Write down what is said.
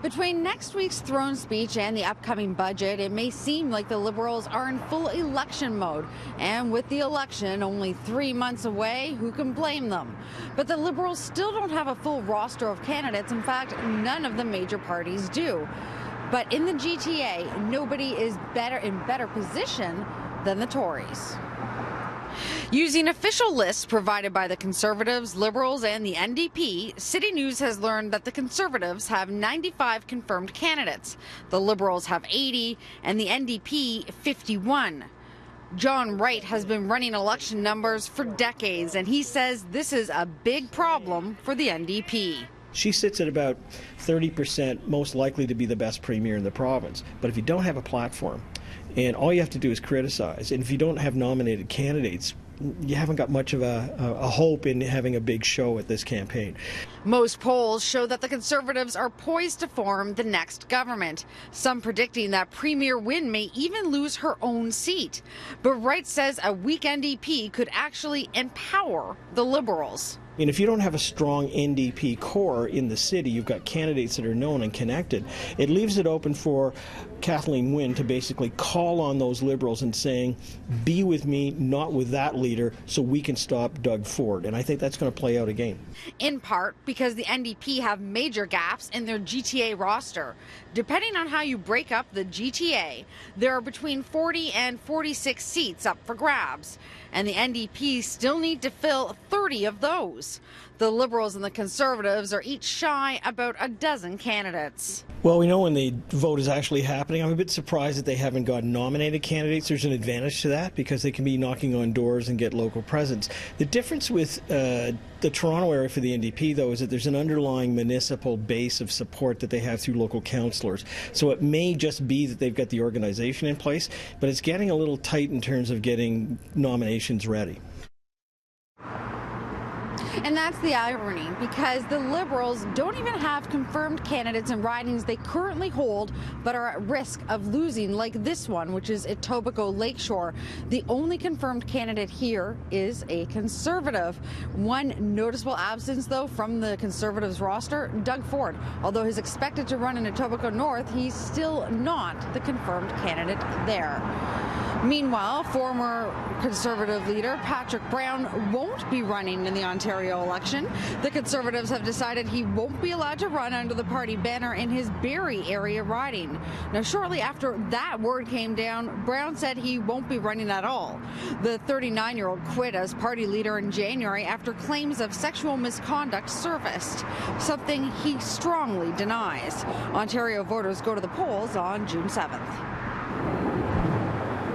Between next week's throne speech and the upcoming budget, it may seem like the Liberals are in full election mode. And with the election only 3 months away, who can blame them? But the Liberals still don't have a full roster of candidates. In fact, none of the major parties do. But in the GTA, nobody is in better position than the Tories. Using official lists provided by the Conservatives, Liberals, and the NDP, CityNews has learned that the Conservatives have 95 confirmed candidates, the Liberals have 80, and the NDP 51. John Wright has been running election numbers for decades, and he says this is a big problem for the NDP. She sits at about 30% most likely to be the best premier in the province. But if you don't have a platform, and all you have to do is criticize, and if you don't have nominated candidates, you haven't got much of a hope in having a big show at this campaign. Most polls show that the Conservatives are poised to form the next government, some predicting that Premier Wynne may even lose her own seat. But Wright says a weak NDP could actually empower the Liberals. And if you don't have a strong NDP core in the city, you've got candidates that are known and connected, it leaves it open for Kathleen Wynne to basically call on those Liberals and saying, be with me, not with that leader, so we can stop Doug Ford. And I think that's going to play out again. In part because the NDP have major gaps in their GTA roster. Depending on how you break up the GTA, there are between 40 and 46 seats up for grabs. And the NDP still need to fill 30 of those. The Liberals and the Conservatives are each shy about a dozen candidates. Well, we know when the vote is actually happening. I'm a bit surprised that they haven't got nominated candidates. There's an advantage to that because they can be knocking on doors and get local presence. The difference with the Toronto area for the NDP, though, is that there's an underlying municipal base of support that they have through local councillors. So it may just be that they've got the organization in place, but it's getting a little tight in terms of getting nominations ready. And that's the irony, because the Liberals don't even have confirmed candidates in ridings they currently hold, but are at risk of losing, like this one, which is Etobicoke Lakeshore. The only confirmed candidate here is a Conservative. One noticeable absence, though, from the Conservatives roster, Doug Ford. Although he's expected to run in Etobicoke North, he's still not the confirmed candidate there. Meanwhile, former Conservative leader Patrick Brown won't be running in the Ontario election. The Conservatives have decided he won't be allowed to run under the party banner in his Barrie area riding. Now, shortly after that word came down, Brown said he won't be running at all. The 39-year-old quit as party leader in January after claims of sexual misconduct surfaced, something he strongly denies. Ontario voters go to the polls on June 7th.